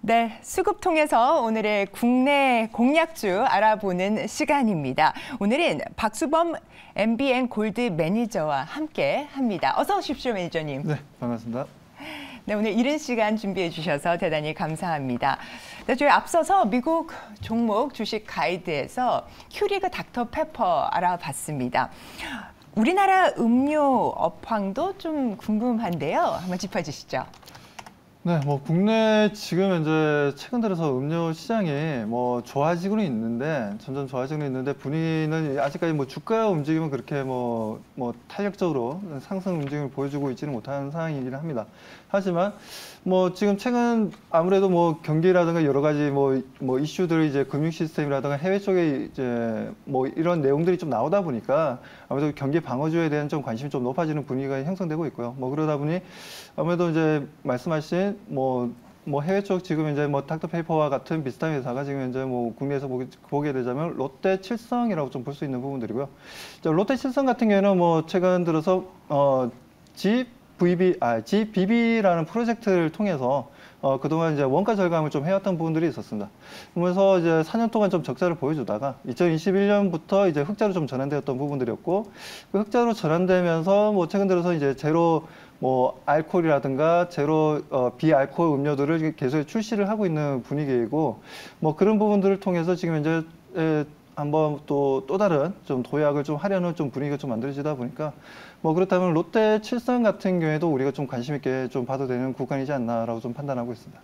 네, 수급 통해서 오늘의 국내 공약주 알아보는 시간입니다. 오늘은 박수범 MBN 골드 매니저와 함께 합니다. 어서 오십시오, 매니저님. 네, 반갑습니다. 네, 오늘 이른 시간 준비해 주셔서 대단히 감사합니다. 네, 저희 앞서서 미국 종목 주식 가이드에서 큐리그 닥터페퍼 알아봤습니다. 우리나라 음료 업황도 좀 궁금한데요. 한번 짚어주시죠. 네, 국내 지금 현재 최근 들어서 음료 시장이 좋아지고는 있는데 점점 좋아지고는 있는데 분위기는 아직까지 주가 움직임은 그렇게 탄력적으로 상승 움직임을 보여주고 있지는 못하는 상황이긴 합니다. 하지만 지금 최근 아무래도 경기라든가 여러 가지 이슈들이 이제 금융 시스템이라든가 해외 쪽에 이제 이런 내용들이 좀 나오다 보니까 아무래도 경기 방어주에 대한 좀 관심이 좀 높아지는 분위기가 형성되고 있고요. 그러다 보니 아무래도 이제 말씀하신 해외 쪽 지금 이제 닥터페이퍼와 같은 비슷한 회사가 지금 현재 국내에서 보게 되자면 롯데칠성이라고 좀 볼 수 있는 부분들이고요. 롯데칠성 같은 경우에는 최근 들어서 GBB라는 프로젝트를 통해서 그동안 이제 원가 절감을 좀 해왔던 부분들이 있었습니다. 그러면서 이제 4년 동안 좀 적자를 보여주다가 2021년부터 이제 흑자로 좀 전환되었던 부분들이었고, 그 흑자로 전환되면서 최근 들어서 이제 제로 알코올이라든가 제로 비알코올 음료들을 계속 출시를 하고 있는 분위기이고, 그런 부분들을 통해서 지금 현재 한번 또 다른 좀 도약을 좀 하려는 좀 분위기가 좀 만들어지다 보니까 그렇다면 롯데칠성 같은 경우에도 우리가 좀 관심 있게 좀 봐도 되는 구간이지 않나라고 좀 판단하고 있습니다.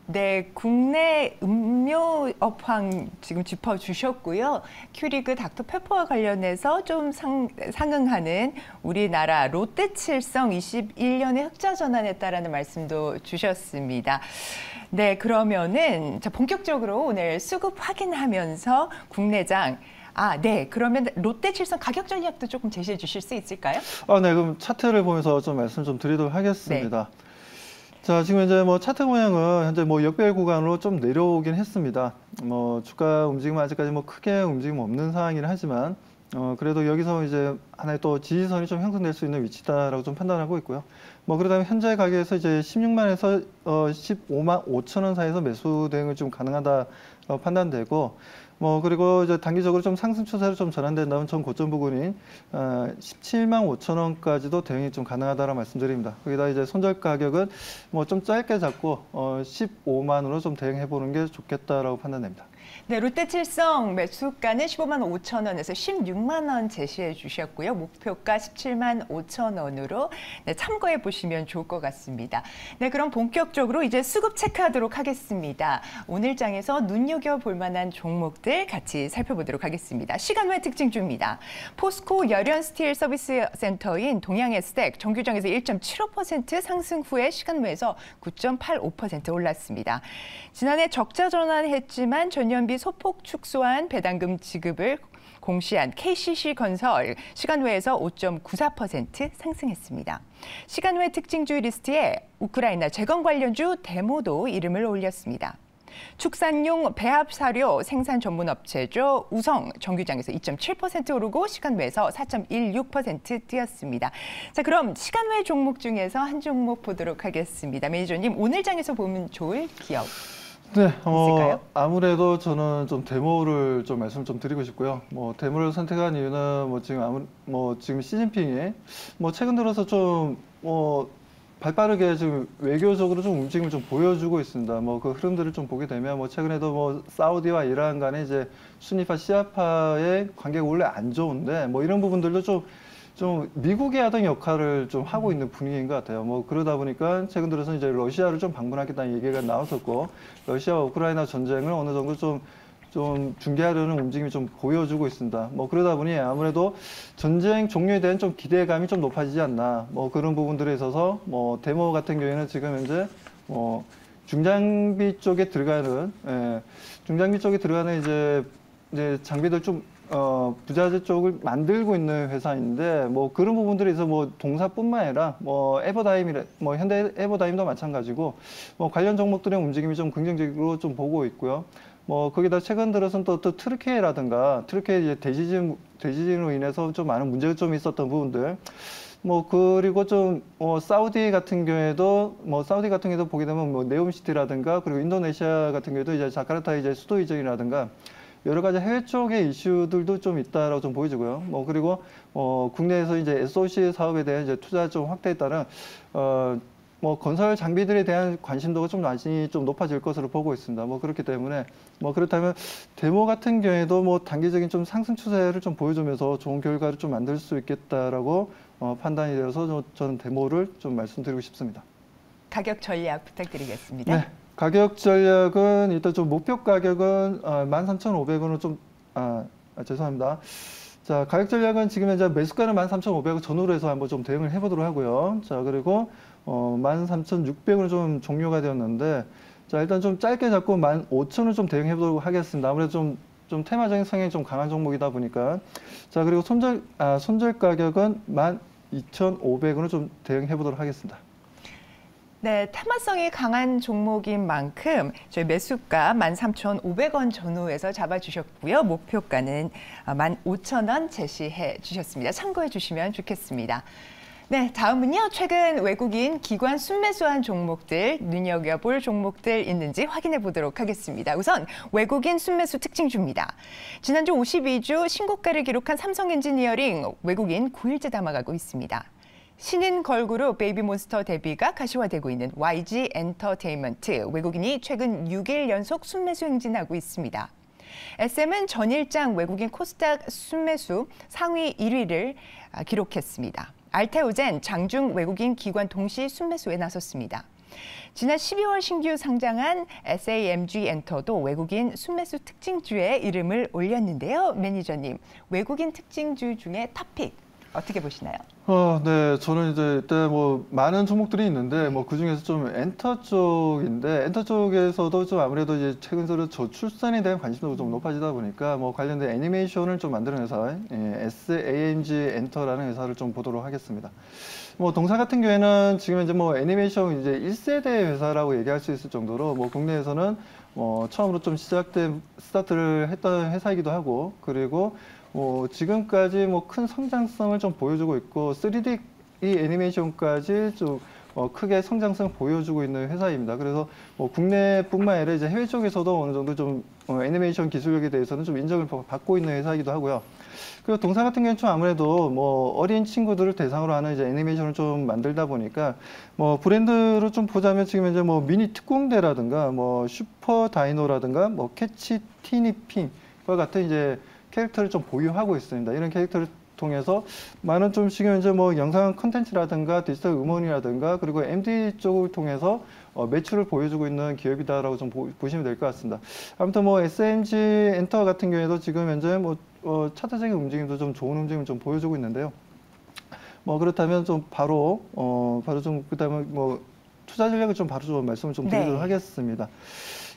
네, 국내 음료 업황 지금 짚어주셨고요. 큐리그 닥터페퍼와 관련해서 좀 상응하는 우리나라 롯데칠성 21년에 흑자 전환했다라는 말씀도 주셨습니다. 네, 그러면은 본격적으로 오늘 수급 확인하면서 국내장 네. 그러면 롯데칠성 가격 전략도 조금 제시해 주실 수 있을까요? 네. 그럼 차트를 보면서 좀 말씀 좀 드리도록 하겠습니다. 네. 자, 지금 이제 차트 모양은 현재 역배열 구간으로 좀 내려오긴 했습니다. 주가 움직임은 아직까지 크게 움직임 없는 상황이긴 하지만, 그래도 여기서 이제 하나의 또 지지선이 좀 형성될 수 있는 위치다라고 좀 판단하고 있고요. 그러다면 현재 가격에서 이제 16만에서 15만 5천 원 사이에서 매수 대응을 좀 가능하다라고 판단되고, 그리고 이제 단기적으로 좀 상승 추세로 좀 전환된다면 전 고점 부근인 17만 5천 원까지도 대응이 좀 가능하다라고 말씀드립니다. 거기다 이제 손절 가격은 좀 짧게 잡고 15만으로 좀 대응해 보는 게 좋겠다라고 판단됩니다. 네, 롯데칠성 매수가는 15만 5천 원에서 16만 원 제시해 주셨고요. 목표가 17만 5천 원으로 참고해 보시면 좋을 것 같습니다. 네, 그럼 본격적으로 이제 수급 체크하도록 하겠습니다. 오늘 장에서 눈여겨볼 만한 종목들 같이 살펴보도록 하겠습니다. 시간 외 특징주입니다. 포스코 열연스틸 서비스 센터인 동양에스텍 정규장에서 1.75% 상승 후에 시간 외에서 9.85% 올랐습니다. 지난해 적자 전환했지만 전년비 소폭 축소한 배당금 지급을 공시한 KCC건설 시간 외에서 5.94% 상승했습니다. 시간 외 특징주 리스트에 우크라이나 재건 관련주 데모도 이름을 올렸습니다. 축산용 배합 사료 생산 전문 업체죠. 우성 정규장에서 2.7% 오르고 시간 외에서 4.16% 뛰었습니다. 자, 그럼 시간 외 종목 중에서 한 종목 보도록 하겠습니다. 매니저님, 오늘 장에서 보면 좋을 기업 네, 있을까요? 아무래도 저는 좀 데모를 좀 말씀 좀 드리고 싶고요. 데모를 선택한 이유는 지금 시진핑이 최근 들어서 좀 발빠르게 지금 외교적으로 좀 움직임을 좀 보여주고 있습니다. 그 흐름들을 좀 보게 되면 최근에도 사우디와 이란 간의 이제 순위파 시아파의 관계가 원래 안 좋은데 이런 부분들도 좀 미국이 하던 역할을 좀 하고 있는 분위기인 것 같아요. 그러다 보니까 최근 들어서 이제 러시아를 좀 방문하겠다는 얘기가 나왔었고, 러시아와 우크라이나 전쟁을 어느 정도 좀 중계하려는 움직임이 좀 보여주고 있습니다. 그러다 보니 아무래도 전쟁 종료에 대한 좀 기대감이 좀 높아지지 않나, 그런 부분들에 있어서 데모 같은 경우에는 지금 현재 중장비 쪽에 들어가는 이제 장비들 좀 부자재 쪽을 만들고 있는 회사인데 그런 부분들에 있어서 동사뿐만 아니라 현대 에버다임도 마찬가지고 관련 종목들의 움직임이 좀 긍정적으로 좀 보고 있고요. 거기다 최근 들어서는 또 트르키예라든가 트르키예 이제 대지진으로 인해서 좀 많은 문제가 좀 있었던 부분들, 뭐 그리고 좀 사우디 같은 경우에도 보게 되면 뭐 네옴시티라든가 그리고 인도네시아 같은 경우에도 이제 자카르타 이제 수도 이전이라든가 여러 가지 해외 쪽의 이슈들도 좀 있다라고 좀 보여지고요. 뭐 그리고 국내에서 이제 SOC 사업에 대한 이제 투자 좀 확대에 따른 뭐 건설 장비들에 대한 관심도가 좀 많이 좀 높아질 것으로 보고 있습니다. 뭐 그렇기 때문에 뭐 그렇다면 데모 같은 경우에도 뭐 단기적인 좀 상승 추세를 좀 보여주면서 좋은 결과를 좀 만들 수 있겠다라고 판단이 되어서 저는 데모를 좀 말씀드리고 싶습니다. 가격 전략 부탁드리겠습니다. 네, 가격 전략은 일단 좀 목표 가격은 13,500원을 좀 죄송합니다. 자, 가격 전략은 지금 현재 매수가는 13,500원 전후로 해서 한번 좀 대응을 해보도록 하고요. 자, 그리고 13,600원은 좀 종료가 되었는데, 자, 일단 좀 짧게 잡고 15,000원 좀 대응해 보도록 하겠습니다. 아무래도 좀 테마적인 성향이 좀 강한 종목이다 보니까. 자, 그리고 손절 가격은 12,500원을 좀 대응해 보도록 하겠습니다. 네, 테마성이 강한 종목인 만큼 저희 매수가 13,500원 전후에서 잡아주셨고요. 목표가는 15,000원 제시해 주셨습니다. 참고해 주시면 좋겠습니다. 네, 다음은요. 최근 외국인 기관 순매수한 종목들, 눈여겨볼 종목들 있는지 확인해 보도록 하겠습니다. 우선 외국인 순매수 특징주입니다. 지난주 52주 신고가를 기록한 삼성엔지니어링 외국인 9일째 담아가고 있습니다. 신인 걸그룹 베이비몬스터 데뷔가 가시화되고 있는 YG 엔터테인먼트 외국인이 최근 6일 연속 순매수 행진하고 있습니다. SM은 전일장 외국인 코스닥 순매수 상위 1위를 기록했습니다. 알테오젠 장중 외국인 기관 동시 순매수에 나섰습니다. 지난 12월 신규 상장한 SAMG 엔터도 외국인 순매수 특징주에 이름을 올렸는데요. 매니저님, 외국인 특징주 중에 탑픽 어떻게 보시나요? 네, 저는 이제 일단 뭐 많은 종목들이 있는데 뭐 그중에서 좀 엔터 쪽인데 엔터 쪽에서도 좀 아무래도 이제 최근 들어 저출산에 대한 관심도가 좀 높아지다 보니까 뭐 관련된 애니메이션을 좀 만드는 회사 SAMG 엔터라는 회사를 좀 보도록 하겠습니다. 뭐 동사 같은 경우에는 지금 이제 뭐 애니메이션 이제 1세대 회사라고 얘기할 수 있을 정도로 뭐 국내에서는 처음으로 좀 스타트를 했던 회사이기도 하고 그리고 지금까지 뭐 큰 성장성을 좀 보여주고 있고 3D 이 애니메이션까지 좀 크게 성장성 보여주고 있는 회사입니다. 그래서 뭐 국내뿐만 아니라 이제 해외 쪽에서도 어느 정도 좀 애니메이션 기술력에 대해서는 좀 인정을 받고 있는 회사이기도 하고요. 그리고 동사 같은 경우는 좀 아무래도 뭐 어린 친구들을 대상으로 하는 이제 애니메이션을 좀 만들다 보니까 뭐 브랜드로 좀 보자면 지금 이제 뭐 미니 특공대라든가 뭐 슈퍼 다이노라든가 뭐 캐치 티니핑과 같은 이제 캐릭터를 좀 보유하고 있습니다. 이런 캐릭터를 통해서 많은 좀 지금 이제 뭐 영상 콘텐츠라든가 디지털 음원이라든가 그리고 MD 쪽을 통해서 매출을 보여주고 있는 기업이다라고 좀 보시면 될 것 같습니다. 아무튼 뭐 SMG 엔터 같은 경우에도 지금 현재 뭐 차트적인 움직임도 좀 좋은 움직임을 좀 보여주고 있는데요. 뭐 그렇다면 좀 바로 좀 그다음에 뭐 투자 전략을 좀 바로 좀 말씀을 좀 드리도록 하겠습니다.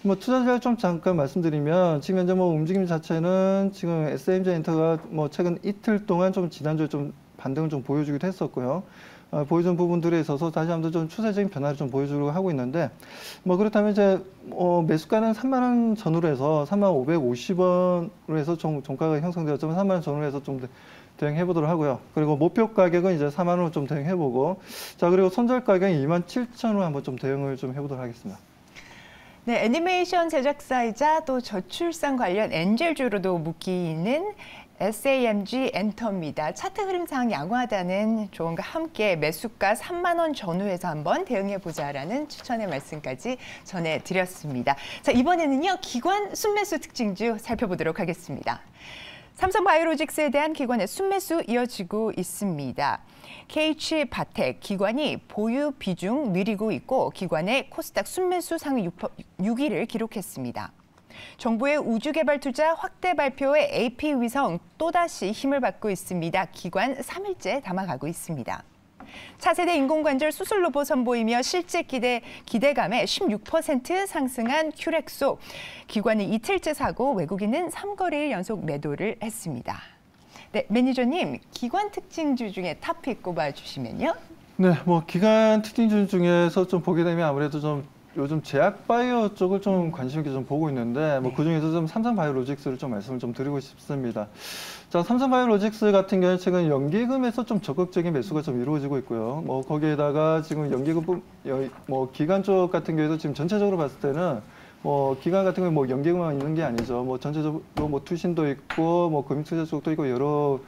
뭐 투자 전략 좀 잠깐 말씀드리면 지금 현재 뭐 움직임 자체는 지금 SMG 엔터가 뭐 최근 이틀 동안 좀 지난주에 좀 반등을 좀 보여주기도 했었고요. 보여준 부분들에 있어서 다시 한번 좀 추세적인 변화를 좀 보여주려고 하고 있는데 뭐 그렇다면 이제 매수가는 3만 원 전후로 해서 3550원으로 해서 종가가 형성되었지만 3만 원 전후로 해서 좀 대응해 보도록 하고요. 그리고 목표 가격은 이제 4만 원으로 좀 대응해 보고 자 그리고 손절 가격은 27,000원으로 한번 좀 대응을 좀 해보도록 하겠습니다. 네, 애니메이션 제작사이자 또 저출산 관련 엔젤주로도 묶이는 SAMG 엔터입니다. 차트 흐름상 양호하다는 조언과 함께 매수가 3만 원 전후에서 한번 대응해보자라는 추천의 말씀까지 전해드렸습니다. 자, 이번에는요, 기관 순매수 특징주 살펴보도록 하겠습니다. 삼성바이오로직스에 대한 기관의 순매수 이어지고 있습니다. KH바텍 기관이 보유 비중 늘리고 있고 기관의 코스닥 순매수 상위 6위를 기록했습니다. 정부의 우주개발 투자 확대 발표에 AP위성 또다시 힘을 받고 있습니다. 기관 3일째 담아가고 있습니다. 차세대 인공관절 수술 로봇 선보이며 실제 기대감에 16% 상승한 큐렉소. 기관이 이틀째 사고 외국인은 3거래일 연속 매도를 했습니다. 네, 매니저님, 기관 특징주 중에 탑픽 꼽아주시면요. 네, 뭐 기관 특징주 중에서 좀 보게 되면 아무래도 좀 요즘 제약바이오 쪽을 좀 관심 있게 좀 보고 있는데 뭐 네. 그중에서 좀 삼성바이오로직스를 좀 말씀을 좀 드리고 싶습니다. 자, 삼성바이오로직스 같은 경우에 최근 연기금에서 좀 적극적인 매수가 좀 이루어지고 있고요. 뭐 거기에다가 지금 연기금 뭐 기관 쪽 같은 경우에도 지금 전체적으로 봤을 때는 뭐 기관 같은 경우 뭐 연기금만 있는 게 아니죠. 뭐 전체적으로 뭐 투신도 있고 뭐 금융투자 쪽도 있고 여러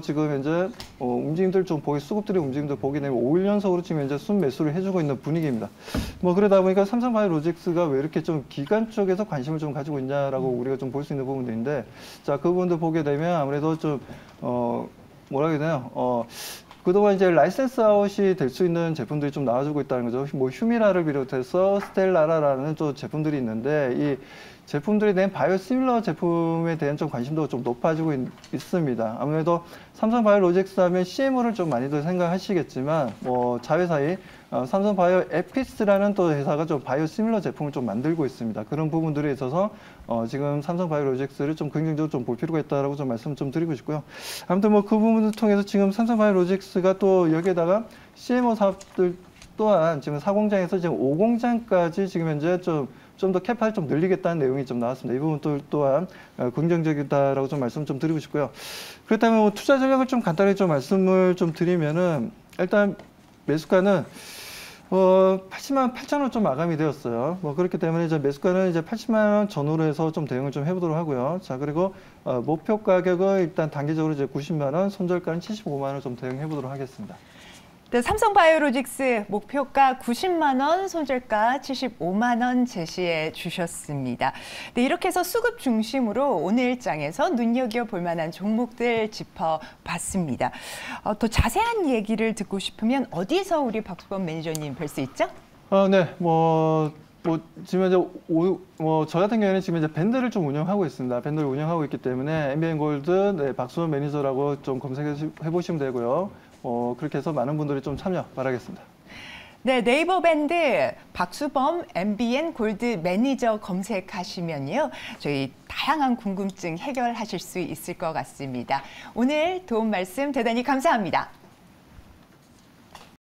지금 현재 움직임들 좀 보기 수급들의 움직임들 보게 되면 5일 연속으로 지금 현재 순매수를 해주고 있는 분위기입니다. 뭐 그러다 보니까 삼성바이오로직스가 왜 이렇게 좀 기관 쪽에서 관심을 좀 가지고 있냐라고 우리가 좀 볼 수 있는 부분들인데, 자, 그 부분들 보게 되면 아무래도 좀 뭐라 해야 되나요? 그동안 이제 라이센스 아웃이 될 수 있는 제품들이 좀 나와주고 있다는 거죠. 뭐 휴미라를 비롯해서 스텔라라라는 또 제품들이 있는데 이 제품들에 대한 바이오시밀러 제품에 대한 좀 관심도가 좀 높아지고 있습니다. 아무래도 삼성바이오로직스 하면 CMO를 좀 많이들 생각하시겠지만 뭐 자회사의 삼성바이오 에피스라는 또 회사가 좀 바이오시밀러 제품을 좀 만들고 있습니다. 그런 부분들에 있어서 지금 삼성바이오로직스를 좀 긍정적으로 좀 볼 필요가 있다라고 좀 말씀을 좀 드리고 싶고요. 아무튼 뭐 그 부분을 통해서 지금 삼성바이오로직스가 또 여기에다가 CMO 사업들 또한 지금 4공장에서 지금 5공장까지 지금 현재 좀 더 캐파를 좀 늘리겠다는 내용이 좀 나왔습니다. 이 부분 또한 긍정적이다라고 좀 말씀 좀 드리고 싶고요. 그렇다면 뭐 투자 전략을 좀 간단히 좀 말씀을 좀 드리면은 일단 매수가는 80만 8천 원 좀 마감이 되었어요. 뭐 그렇기 때문에 이제 매수가는 이제 80만 원 전후로 해서 좀 대응을 좀 해보도록 하고요. 자, 그리고 목표 가격은 일단 단기적으로 이제 90만 원, 손절가는 75만 원 좀 대응해 보도록 하겠습니다. 네, 삼성바이오로직스 목표가 90만 원, 손절가 75만 원 제시해 주셨습니다. 네, 이렇게 해서 수급 중심으로 오늘 장에서 눈여겨볼 만한 종목들 짚어봤습니다. 더 자세한 얘기를 듣고 싶으면 어디서 우리 박수범 매니저님 뵐 수 있죠? 네, 지금 이제 저 같은 경우에는 지금 이제 밴드를 좀 운영하고 있습니다. 밴드를 운영하고 있기 때문에 MBN 골드, 네, 박수범 매니저라고 좀 검색해 보시면 되고요. 그렇게 해서 많은 분들이 좀 참여 바라겠습니다. 네, 네이버 밴드 박수범 MBN 골드 매니저 검색하시면요. 저희 다양한 궁금증 해결하실 수 있을 것 같습니다. 오늘 도움 말씀 대단히 감사합니다.